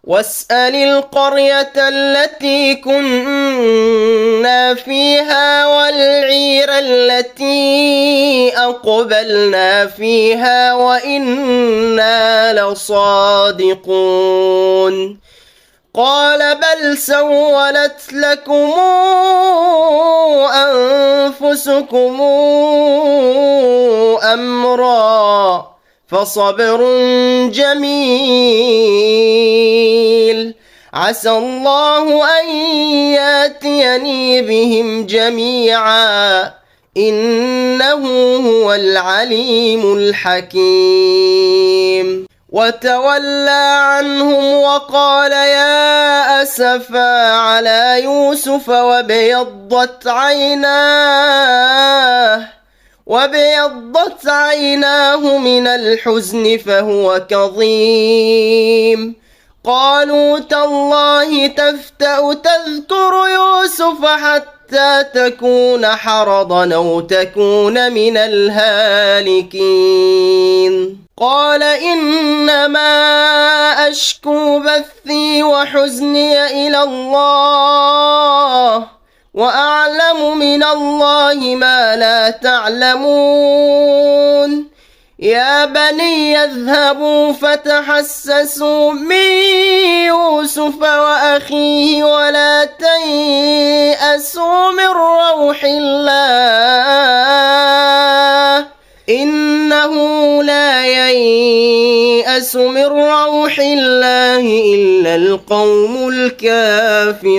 واسأل القرية التي كنا فيها والعير التي أقبلنا فيها وإنا لصادقون قال بل سولت لكم أنفسكم أمرا فصبر جميل عسى الله أن ياتيني بهم جميعا إنه هو العليم الحكيم وتولى عنهم وقال يا أسفا على يوسف وابيضت عيناه من الحزن فهو كظيم قالوا تالله تفتأ تذكر يوسف حتى تكون حرضا أو تكون من الهالكين قال إنما أشكو بثي وحزني إلى الله وأعلم من الله ما لا تعلمون يا بني اذهبوا فتحسسوا من يوسف وأخيه ولا تيأسوا من روح الله إنه لا ييأس من روح الله إلا القوم الكافرون